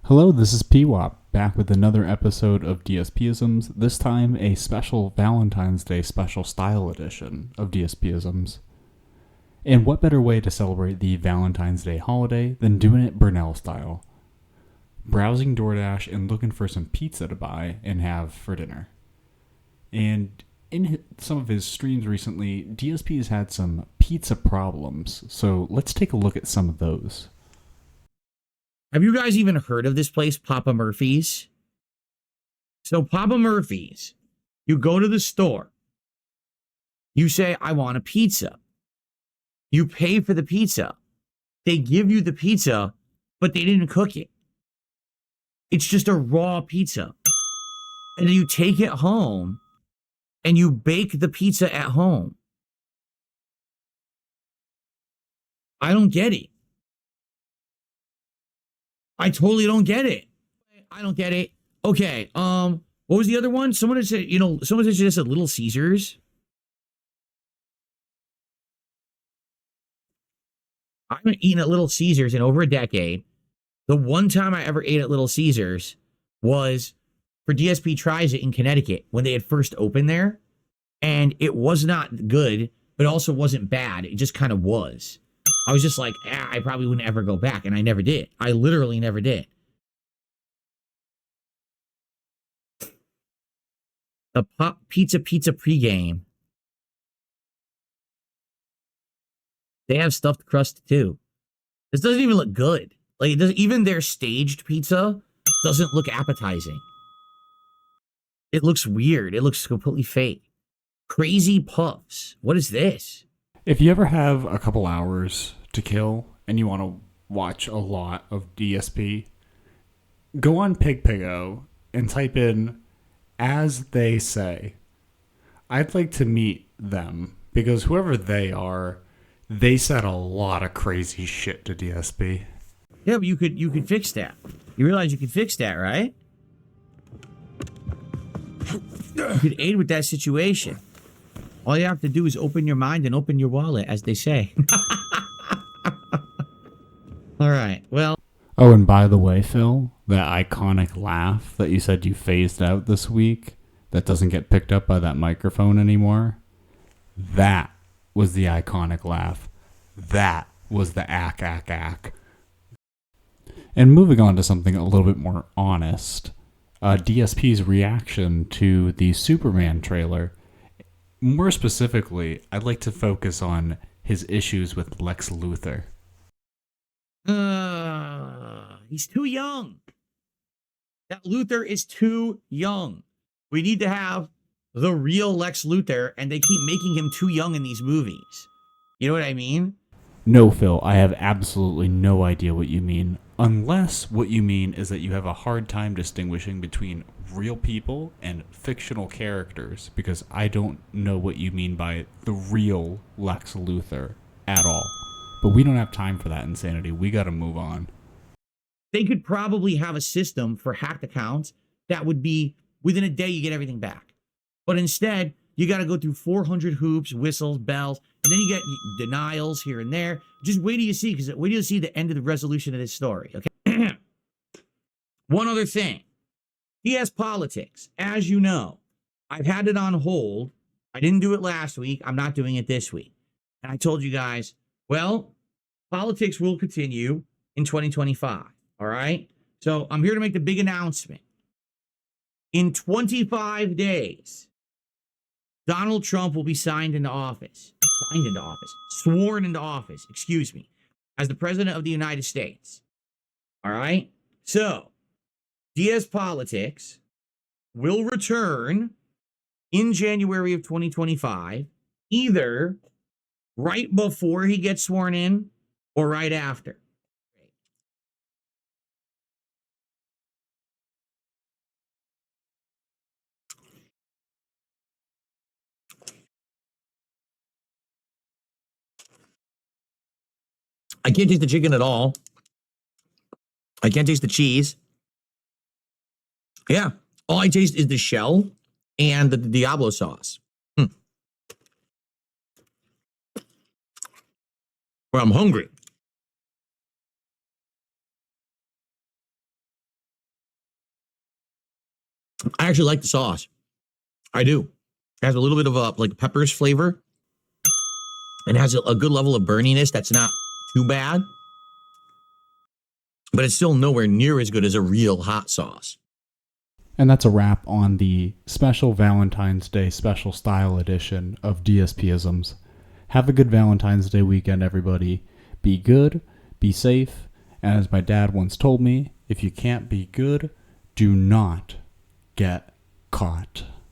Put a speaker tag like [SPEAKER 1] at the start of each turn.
[SPEAKER 1] Hello, this is PWAP, back with another episode of DSPisms, this time a special Valentine's Day special style edition of DSPisms. And what better way to celebrate the Valentine's Day holiday than doing it Burnell style? Browsing DoorDash and looking for some pizza to buy and have for dinner. And in some of his streams recently, DSP has had some pizza problems, so let's take a look at some of those.
[SPEAKER 2] Have you guys even heard of this place, Papa Murphy's? So Papa Murphy's, you go to the store. You say, I want a pizza. You pay for the pizza. They give you the pizza, but they didn't cook it. It's just a raw pizza. And then you take it home and you bake the pizza at home. I don't get it. I totally don't get it. I don't get it. Okay, what was the other one? Someone had said, someone suggested Little Caesars. I haven't eaten at Little Caesars in over a decade. The one time I ever ate at Little Caesars was for DSP Tries It in Connecticut when they had first opened there. And it was not good, but also wasn't bad. It just kind of was. I was just like, I probably wouldn't ever go back. And I never did. I literally never did. The Pizza pregame. They have stuffed crust too. This doesn't even look good. Like, it doesn't, even their staged pizza doesn't look appetizing. It looks weird. It looks completely fake. Crazy Puffs. What is this?
[SPEAKER 1] If you ever have a couple hours to kill and you want to watch a lot of DSP, go on PigPigo and type in "as they say." I'd like to meet them because whoever they are, they said a lot of crazy shit to DSP.
[SPEAKER 2] Yeah, but you could fix that. You realize you could fix that, right? You could aid with that situation. All you have to do is open your mind and open your wallet, as they say. All right, well.
[SPEAKER 1] Oh, and by the way, Phil, that iconic laugh that you said you phased out this week that doesn't get picked up by that microphone anymore, that was the iconic laugh. That was the ack. And moving on to something a little bit more honest, DSP's reaction to the Superman trailer. More specifically, I'd like to focus on his issues with Lex Luthor.
[SPEAKER 2] He's too young. That Luthor is too young. We need to have the real Lex Luthor, and they keep making him too young in these movies. You know what I mean?
[SPEAKER 1] No, Phil, I have absolutely no idea what you mean. Unless what you mean is that you have a hard time distinguishing between real people and fictional characters, because I don't know what you mean by the real Lex Luthor at all. But we don't have time for that insanity. We gotta move on.
[SPEAKER 2] They could probably have a system for hacked accounts that would be within a day you get everything back. But instead, you got to go through 400 hoops, whistles, bells, and then you get denials here and there. Just wait till you see, because wait till you see the end of the resolution of this story, okay? One other thing. DS Politics, as you know, I've had it on hold. I didn't do it last week. I'm not doing it this week. And I told you guys, well, politics will continue in 2025, all right? So I'm here to make the big announcement. In 25 days, Donald Trump will be sworn into office, as the president of the United States. All right? So, DS Politics will return in January of 2025, either right before he gets sworn in or right after. I can't taste the chicken at all. I can't taste the cheese. Yeah, all I taste is the shell and the Diablo sauce. Well, I'm hungry. I actually like the sauce. I do. It has a little bit of a like peppers flavor and has a good level of burniness that's not too bad. But it's still nowhere near as good as a real hot sauce.
[SPEAKER 1] And that's a wrap on the special Valentine's Day special style edition of DSPisms. Have a good Valentine's Day weekend, everybody. Be good, be safe, and as my dad once told me, if you can't be good, do not get caught.